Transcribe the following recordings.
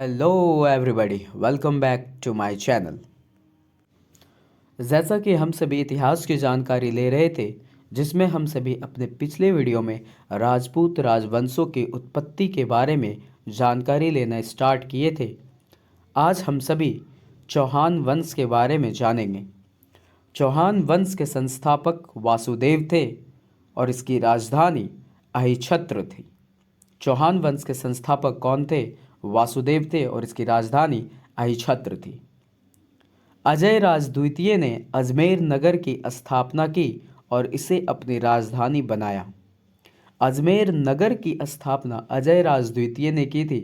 Hello everybody, welcome back to my channel. जैसा कि हम सभी इतिहास की जानकारी ले रहे थे, जिसमें हम सभी अपने पिछले वीडियो में राजपूत राजवंशों की उत्पत्ति के बारे में जानकारी लेना स्टार्ट किए थे। आज हम सभी चौहान वंश के बारे में जानेंगे। चौहान वंश के संस्थापक वासुदेव थे और इसकी राजधानी अहिछत्र थी। चौहान वंश के संस्थापक कौन थे? वासुदेव थे और इसकी राजधानी अहिछत्र थी। अजय राज द्वितीय ने अजमेर नगर की स्थापना की और इसे अपनी राजधानी बनाया। अजमेर नगर की स्थापना अजय राज द्वितीय ने की थी।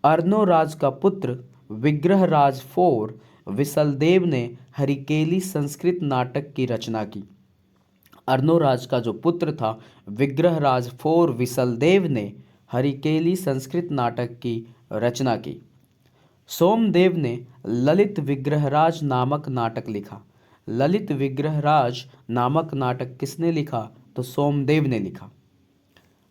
अर्नोराज का पुत्र विग्रहराज फोर विसलदेव ने हरिकेली संस्कृत नाटक की रचना की। अर्नोराज का जो पुत्र था विग्रहराज फोर विसलदेव ने हरिकेली संस्कृत नाटक की रचना की। सोमदेव ने ललित विग्रहराज नामक नाटक लिखा। ललित विग्रहराज नामक नाटक किसने लिखा? तो सोमदेव ने लिखा।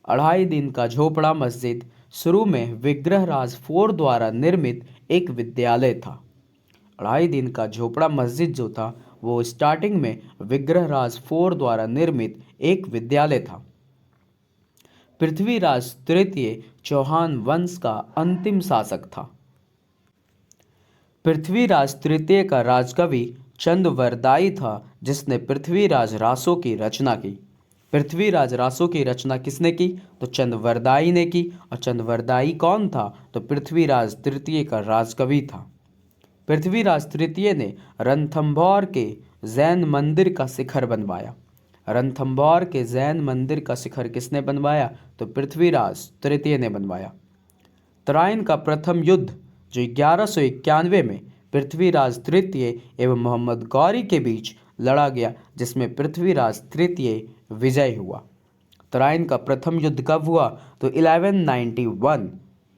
अढ़ाई दिन का झोपड़ा मस्जिद शुरू में विग्रहराज फोर द्वारा निर्मित एक विद्यालय था। अढ़ाई दिन का झोपड़ा मस्जिद जो था वो स्टार्टिंग में विग्रहराज फोर द्वारा निर्मित एक विद्यालय था। पृथ्वीराज तृतीय चौहान वंश का अंतिम शासक था। पृथ्वीराज तृतीय का राजकवि चंदवरदाई था, जिसने पृथ्वीराज रासो की रचना की। पृथ्वीराज रासो की रचना किसने की? तो चंदवरदाई ने की। और चंदवरदाई कौन था? तो पृथ्वीराज तृतीय का राजकवि था। पृथ्वीराज तृतीय ने रणथंभौर के जैन मंदिर का शिखर बनवाया। रणथंभौर के जैन मंदिर का शिखर किसने बनवाया? तो पृथ्वीराज तृतीय ने बनवाया। तराइन का प्रथम युद्ध जो 1191 में पृथ्वीराज तृतीय एवं मोहम्मद गौरी के बीच लड़ा गया, जिसमें पृथ्वीराज तृतीय विजय हुआ। तराइन का प्रथम युद्ध कब हुआ? तो 1191।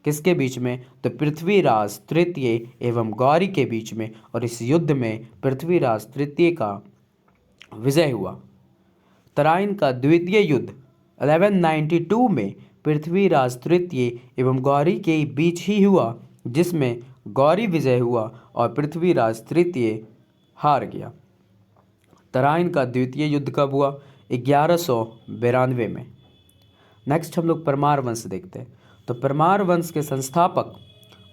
किसके बीच में? तो पृथ्वीराज तृतीय एवं गौरी के बीच में, और इस युद्ध में पृथ्वीराज तृतीय का विजय हुआ। तराइन का द्वितीय युद्ध 1192 में पृथ्वीराज तृतीय एवं गौरी के बीच ही हुआ, जिसमें गौरी विजय हुआ और पृथ्वीराज तृतीय हार गया। तराइन का द्वितीय युद्ध कब हुआ? 1192 में। नेक्स्ट हम लोग परमार वंश देखते हैं। तो परमार वंश के संस्थापक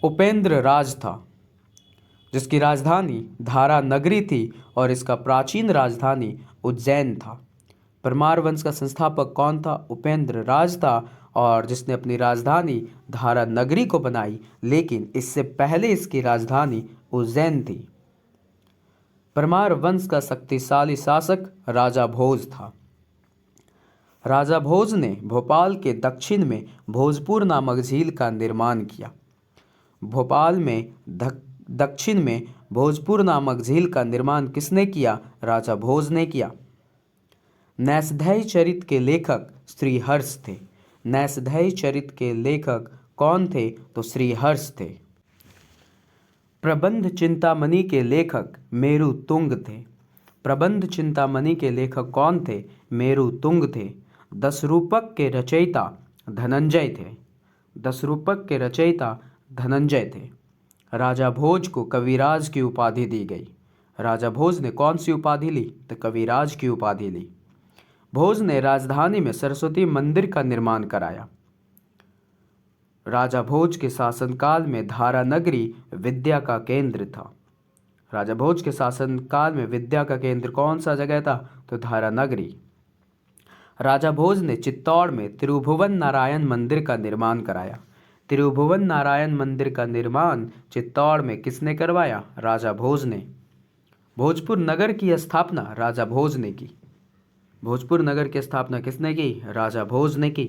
उपेंद्र राज था, जिसकी राजधानी धारा नगरी थी और इसका प्राचीन राजधानी उज्जैन था। परमार वंश का संस्थापक कौन था? उपेंद्र राज था, और जिसने अपनी राजधानी धारा नगरी को बनाई, लेकिन इससे पहले इसकी राजधानी उज्जैन थी। परमार वंश का शक्तिशाली शासक राजा भोज था। राजा भोज ने भोपाल के दक्षिण में भोजपुर नामक झील का निर्माण किया। भोपाल में दक्षिण में भोजपुर नामक झील का निर्माण किसने किया? राजा भोज ने किया। नैषधेय चरित के लेखक श्रीहर्ष थे। नैषधेय चरित के लेखक कौन थे? तो श्रीहर्ष थे। प्रबंध चिंतामणि के लेखक मेरु तुंग थे। प्रबंध चिंतामणि के लेखक कौन थे? मेरु तुंग थे। दशरूपक के रचयिता धनंजय थे। दशरूपक के रचयिता धनंजय थे। राजा भोज को कविराज की उपाधि दी गई। राजा भोज ने कौन सी उपाधि ली? तो कविराज की उपाधि ली। भोज ने राजधानी में सरस्वती मंदिर का निर्माण कराया। राजा भोज के शासनकाल में धारा नगरी विद्या का केंद्र था। राजा भोज के शासनकाल में विद्या का केंद्र कौन सा जगह था? तो धारा नगरी। राजा भोज ने चित्तौड़ में तिरुभुवन नारायण मंदिर का निर्माण कराया। तिरुभुवन नारायण मंदिर का निर्माण चित्तौड़ में किसने करवाया? राजा भोज ने। भोजपुर नगर की स्थापना राजा भोज ने की। भोजपुर नगर की स्थापना किसने की? राजा भोज ने की।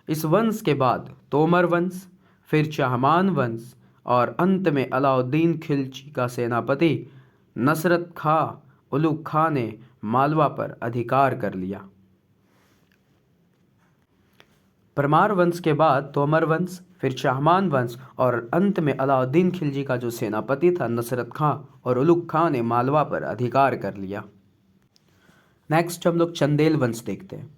इस वंश के बाद तोमर वंश, फिर चाहमान वंश और अंत में अलाउद्दीन खिलजी का सेनापति नसरत खां उलुग खां ने मालवा पर अधिकार कर लिया। परमार वंश के बाद तोमर वंश, फिर चाहमान वंश और अंत में अलाउद्दीन खिलजी का जो सेनापति था नसरत खां और उलुग खां ने मालवा पर अधिकार कर लिया। नेक्स्ट हम लोग चंदेल वंश देखते हैं।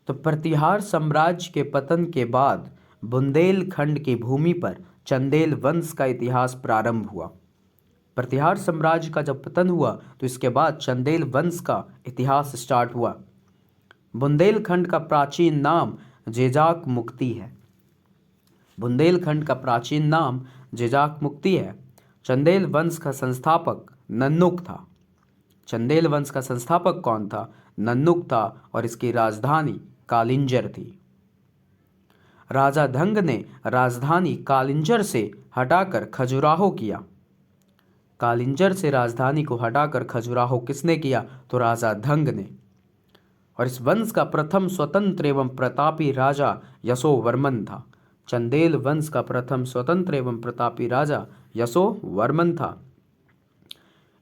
तो प्रतिहार साम्राज्य के पतन के बाद बुंदेलखंड की भूमि पर चंदेल वंश का इतिहास प्रारंभ हुआ। प्रतिहार साम्राज्य का जब पतन हुआ तो इसके बाद चंदेल वंश का इतिहास स्टार्ट हुआ। बुंदेलखंड का प्राचीन नाम जेजाक मुक्ति है। बुंदेलखंड का प्राचीन नाम जेजाक मुक्ति है। चंदेल वंश का संस्थापक नन्नुक था। चंदेल वंश का संस्थापक कौन था? नन्नुक था और इसकी राजधानी कालिंजर थी। राजा धंग ने राजधानी कालिंजर से हटाकर खजुराहो किया। कालिंजर से राजधानी को हटाकर खजुराहो किसने किया? तो राजा धंग ने। और इस वंश का प्रथम स्वतंत्र एवं प्रतापी राजा यशोवर्मन था। चंदेल वंश का प्रथम स्वतंत्र एवं प्रतापी राजा यशोवर्मन था।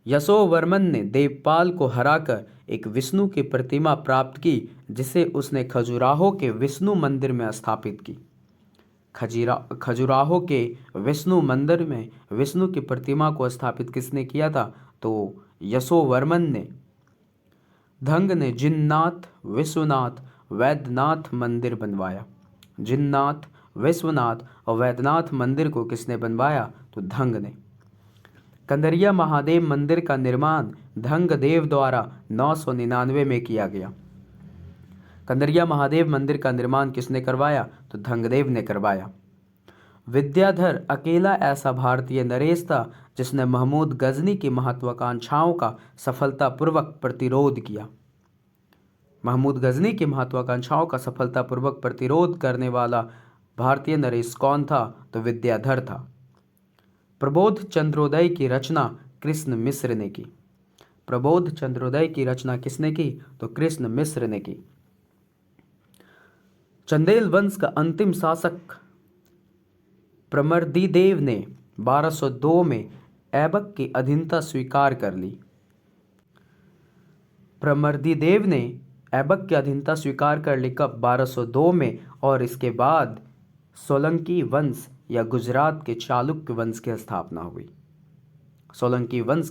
यशोवर्मन ने देवपाल को हराकर एक विष्णु की प्रतिमा प्राप्त की, जिसे उसने खजुराहो के विष्णु मंदिर में स्थापित की। खजुराहो के विष्णु मंदिर में विष्णु की प्रतिमा को स्थापित किसने किया था? तो यशोवर्मन ने। धंग ने जिननाथ, विश्वनाथ, वैद्यनाथ मंदिर बनवाया। जिननाथ, विश्वनाथ और वैद्यनाथ मंदिर को किसने बनवाया? तो धंग ने। कंदरिया महादेव मंदिर का निर्माण धंग देव द्वारा 999 में किया गया। कंदरिया महादेव मंदिर का निर्माण किसने करवाया? तो धंगदेव ने करवाया। विद्याधर अकेला ऐसा भारतीय नरेश था जिसने महमूद गजनी की महत्वाकांक्षाओं का सफलतापूर्वक प्रतिरोध किया। महमूद गजनी की महत्वाकांक्षाओं का सफलतापूर्वक प्रतिरोध करने वाला भारतीय नरेश कौन था? तो विद्याधर था। प्रबोध चंद्रोदय की रचना कृष्ण मिश्र ने की। प्रबोध चंद्रोदय की रचना किसने की? तो कृष्ण मिश्र ने की। चंदेल वंश का अंतिम शासक प्रमर्दिदेव ने 1202 में ऐबक की अधीनता स्वीकार कर ली। प्रमर्दिदेव ने ऐबक की अधीनता स्वीकार कर ली कब? 1202 में। और इसके बाद सोलंकी वंश या गुजरात के चालुक्य वंश की स्थापना हुई। सोलंकी वंश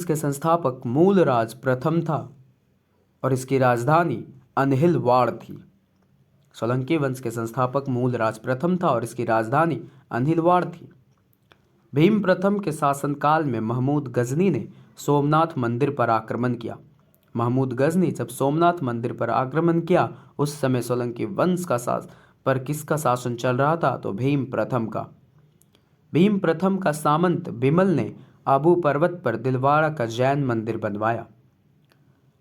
के संस्थापक मूलराज प्रथम था और इसकी राजधानी अनहिलवाड़ थी। सोलंकी वंश के संस्थापक मूलराज प्रथम था और इसकी राजधानी अनहिलवाड़ थी। भीम प्रथम के शासनकाल में महमूद गजनी ने सोमनाथ मंदिर पर आक्रमण किया। महमूद गजनी जब सोमनाथ मंदिर पर आक्रमण किया उस समय सोलंकी वंश पर किसका शासन चल रहा था? तो भीम प्रथम का। भीम प्रथम का सामंत बिमल ने आबू पर्वत पर दिलवाड़ा का जैन मंदिर बनवाया।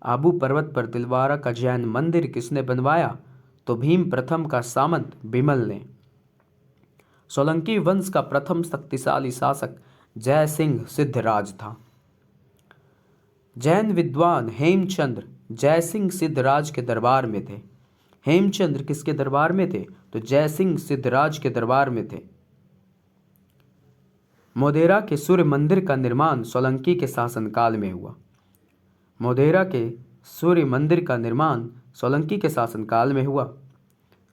आबू पर्वत पर दिलवाड़ा का जैन मंदिर किसने बनवाया? तो भीम प्रथम का सामंत बिमल ने। सोलंकी वंश का प्रथम शक्तिशाली शासक जय सिंह सिद्धराज था। जैन विद्वान हेमचंद्र जय सिंह सिद्धराज के दरबार में थे। हेमचंद्र किसके दरबार में थे? तो जय सिंह सिद्धराज के दरबार में थे। मोढेरा के सूर्य मंदिर का निर्माण सोलंकी के शासनकाल में हुआ। मोढेरा के सूर्य मंदिर का निर्माण सोलंकी के शासनकाल में हुआ।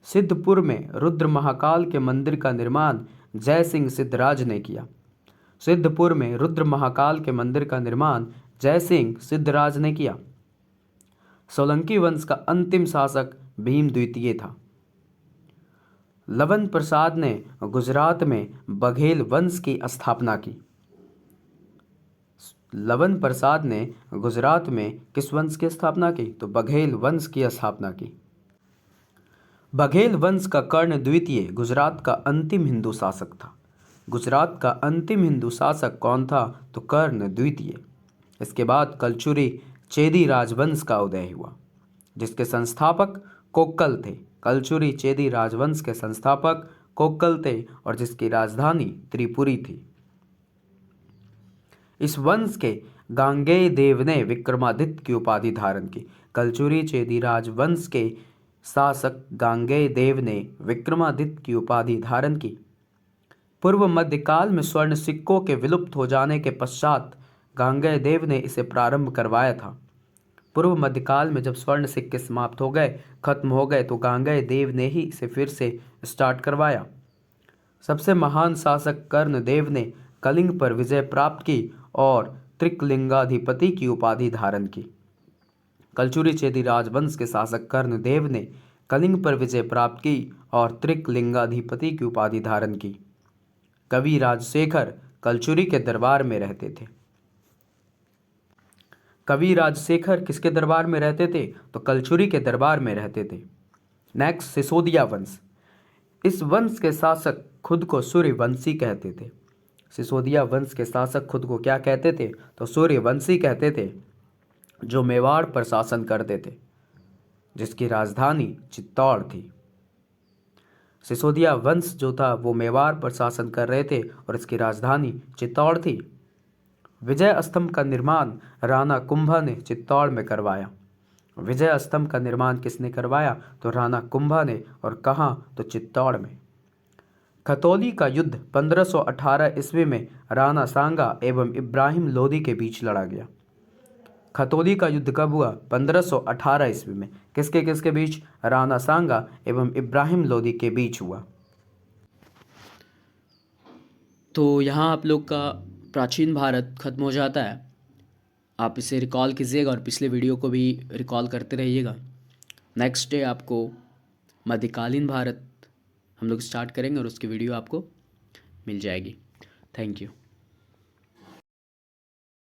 सिद्धपुर में रुद्र महाकाल के मंदिर का निर्माण जय सिंह सिद्धराज ने किया। सिद्धपुर में रुद्र महाकाल के मंदिर का निर्माण जय सिंह सिद्धराज ने किया। सोलंकी वंश का अंतिम शासक भीम द्वितीय था। लवन प्रसाद ने गुजरात में बघेल वंश की स्थापना की। लवन प्रसाद ने गुजरात में किस वंश की स्थापना की? तो बघेल वंश की स्थापना की। बघेल वंश का कर्ण द्वितीय गुजरात का अंतिम हिंदू शासक था। गुजरात का अंतिम हिंदू शासक कौन था? तो कर्ण द्वितीय। इसके बाद कलचुरी चेदी राजवंश का उदय हुआ जिसके संस्थापक कोक्कल थे। कलचुरी चेदी राजवंश के संस्थापक कोक्कल थे और जिसकी राजधानी त्रिपुरी थी। इस वंश के गांगेय देव ने विक्रमादित्य की उपाधि धारण की। कलचुरी चेदी राजवंश के शासक गांगेय देव ने विक्रमादित्य की उपाधि धारण की। पूर्व मध्यकाल में स्वर्ण सिक्कों के विलुप्त हो जाने के पश्चात गांगेय देव ने इसे प्रारंभ करवाया था। पूर्व मध्यकाल में जब स्वर्ण सिक्के समाप्त हो गए, खत्म हो गए, तो गांगेय देव ने ही इसे फिर से स्टार्ट करवाया। सबसे महान शासक कर्णदेव ने कलिंग पर विजय प्राप्त की और त्रिकलिंगाधिपति की उपाधि धारण की। कलचुरी चेदी राजवंश के शासक कर्णदेव ने कलिंग पर विजय प्राप्त की और त्रिकलिंगाधिपति की उपाधि धारण की। कवि राजशेखर कलचुरी के दरबार में रहते थे। कवि राजशेखर किसके दरबार में रहते थे? तो कलचुरी के दरबार में रहते थे। नेक्स्ट, सिसोदिया वंश। इस वंश के शासक खुद को सूर्यवंशी कहते थे। सिसोदिया वंश के शासक खुद को क्या कहते थे? तो सूर्यवंशी कहते थे, जो मेवाड़ पर शासन करते थे, जिसकी राजधानी चित्तौड़ थी। सिसोदिया वंश जो था वो मेवाड़ पर शासन कर रहे थे और इसकी राजधानी चित्तौड़ थी। विजय स्तंभ का निर्माण राणा कुंभा ने चित्तौड़ में करवाया। विजय स्तंभ का निर्माण किसने करवाया? तो राणा कुंभा ने। और कहाँ? तो चित्तौड़ में। खतौली का युद्ध 1518 ईस्वी में राणा सांगा एवं इब्राहिम लोदी के बीच लड़ा गया। खतौली का युद्ध कब हुआ? 1518 ईस्वी में। किसके किसके बीच? राणा सांगा एवं इब्राहिम लोदी के बीच हुआ। तो यहाँ आप लोग का प्राचीन भारत खत्म हो जाता है। आप इसे रिकॉल कीजिएगा और पिछले वीडियो को भी रिकॉल करते रहिएगा। नेक्स्ट डे आपको मध्यकालीन भारत हम लोग स्टार्ट करेंगे और उसकी वीडियो आपको मिल जाएगी। Thank you.